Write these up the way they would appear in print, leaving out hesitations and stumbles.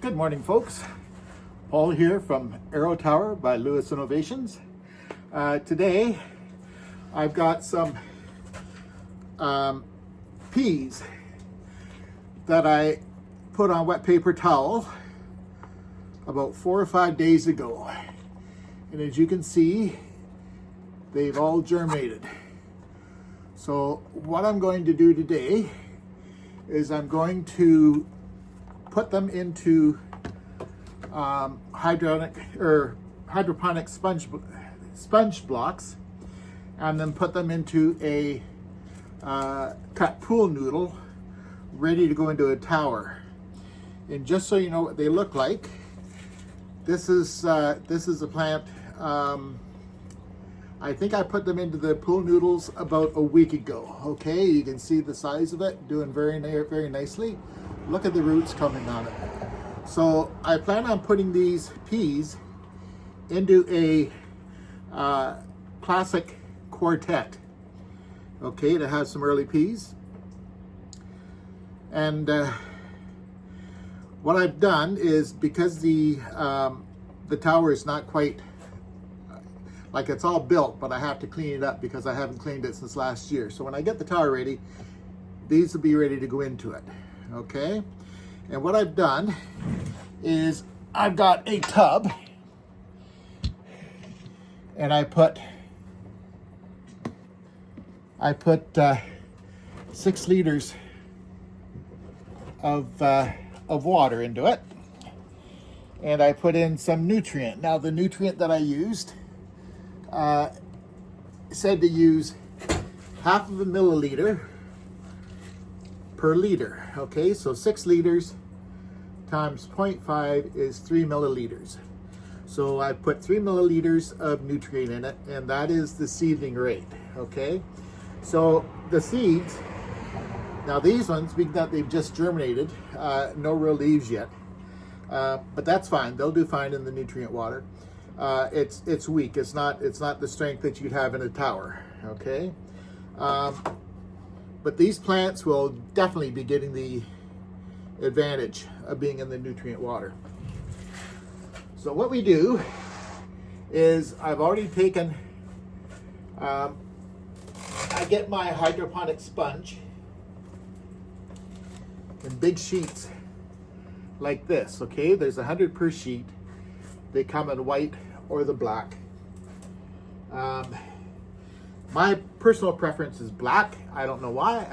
Good morning, folks. Paul here from AEROTOWER by Lewis Innovations. Today, I've got some peas that I put on wet paper towel about 4 or 5 days ago. And as you can see, they've all germinated. So what I'm going to do today is I'm going to put them into hydroponic sponge blocks, and then put them into a cut pool noodle ready to go into a tower. And just so you know what they look like, this is a plant. I think I put them into the pool noodles about a week ago. Okay, you can see the size of it, doing very nicely. Look at the roots coming on it. So I plan on putting these peas into a classic quartet, okay, to have some early peas. And what I've done is, because the tower is not quite, like, it's all built, but I have to clean it up because I haven't cleaned it since last year. So when I get the tower ready, these will be ready to go into it. Okay, and what I've done is I've got a tub, and I put 6 liters of water into it, and I put in some nutrient. Now the nutrient that I used said to use 1/2 milliliter per liter. Okay, so 6 liters times 0.5 is 3 milliliters. So I put 3 milliliters of nutrient in it, and that is the seedling rate. Okay, so the seeds, now these ones, being that they've just germinated, no real leaves yet, but that's fine. They'll do fine in the nutrient water. It's weak. It's not the strength that you'd have in a tower. Okay. But these plants will definitely be getting the advantage of being in the nutrient water. So what we do is, I've already taken, I get my hydroponic sponge in big sheets like this, okay? There's 100 per sheet. They come in white or the black. My personal preference is black. I don't know why,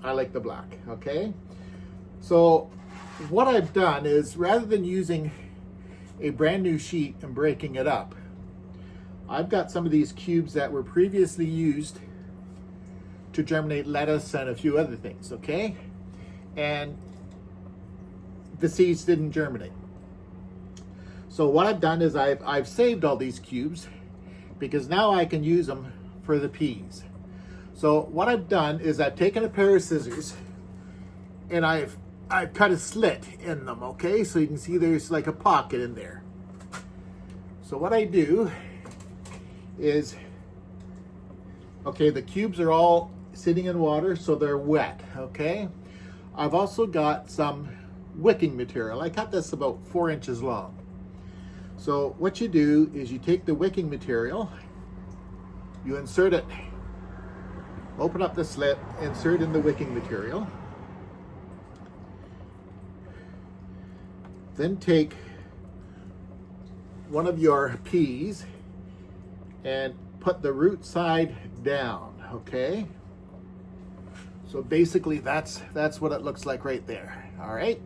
I like the black, okay? So what I've done is, rather than using a brand new sheet and breaking it up, I've got some of these cubes that were previously used to germinate lettuce and a few other things, okay? And the seeds didn't germinate. So what I've done is I've saved all these cubes, because now I can use them for the peas. So what I've done is I've taken a pair of scissors, and I've cut a slit in them, okay? So you can see there's like a pocket in there. So what I do is, okay, the cubes are all sitting in water, so they're wet, okay? I've also got some wicking material. I cut this about 4 inches long. So what you do is you take the wicking material, you insert it, open up the slit, insert in the wicking material, then take one of your peas and put the root side down, okay? So basically that's what it looks like right there, all right?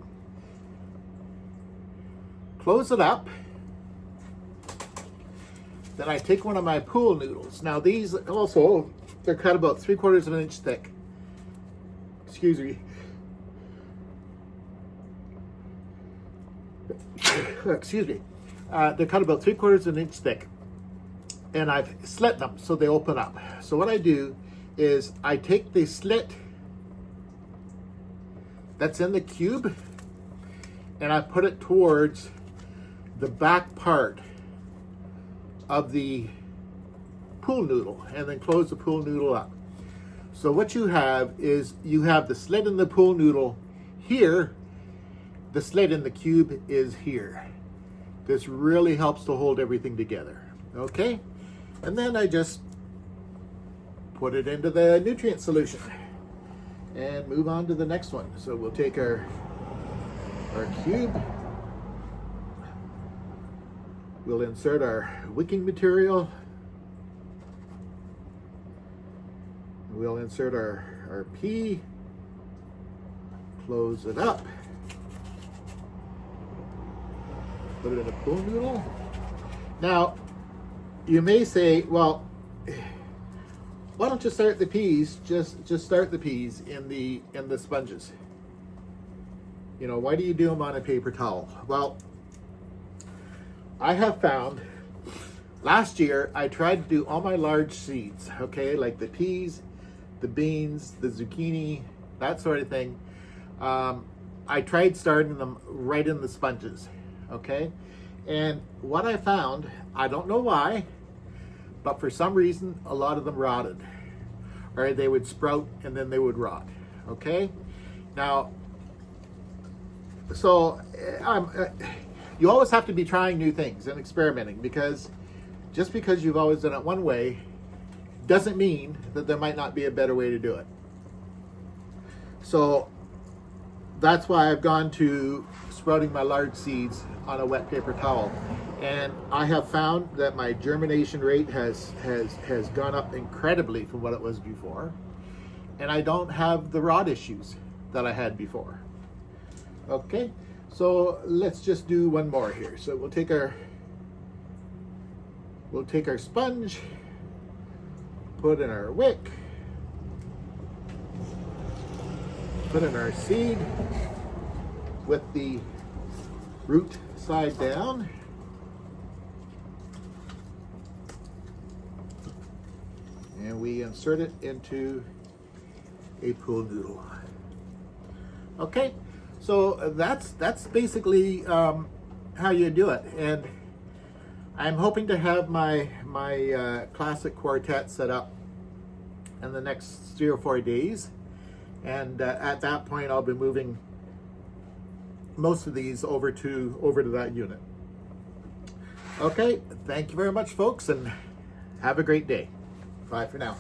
Close it up. Then I take one of my pool noodles. Now these also, they're cut about 3/4 of an inch thick. Excuse me. Excuse me. They're cut about 3/4 of an inch thick. And I've slit them so they open up. So what I do is I take the slit that's in the cube, and I put it towards the back part of the pool noodle, and then close the pool noodle up. So what you have is, you have the slit in the pool noodle here the slit in the cube is here. This really helps to hold everything together. Okay, and then I just put it into the nutrient solution and move on to the next one. So we'll take our cube, we'll insert our wicking material, we'll insert our pea, close it up, put it in a pool noodle. Now, you may say, well, why don't you start the peas, just start the peas in the sponges? You know, why do you do them on a paper towel? Well, I have found, last year I tried to do all my large seeds, okay, like the peas, the beans, the zucchini, that sort of thing. I tried starting them right in the sponges, okay? And what I found, I don't know why, but for some reason, a lot of them rotted. Or they would sprout and then they would rot, okay? Now, so you always have to be trying new things and experimenting, because just because you've always done it one way doesn't mean that there might not be a better way to do it. So that's why I've gone to sprouting my large seeds on a wet paper towel. And I have found that my germination rate has gone up incredibly from what it was before. And I don't have the rot issues that I had before. Okay, so let's just do one more here. So we'll take our sponge, put in our wick, put in our seed with the root side down. And we insert it into a pool noodle. Okay, so that's basically how you do it. And I'm hoping to have my classic quartet set up in the next 3 or 4 days. And at that point, I'll be moving most of these over to that unit. Okay, thank you very much, folks, and have a great day. Bye for now.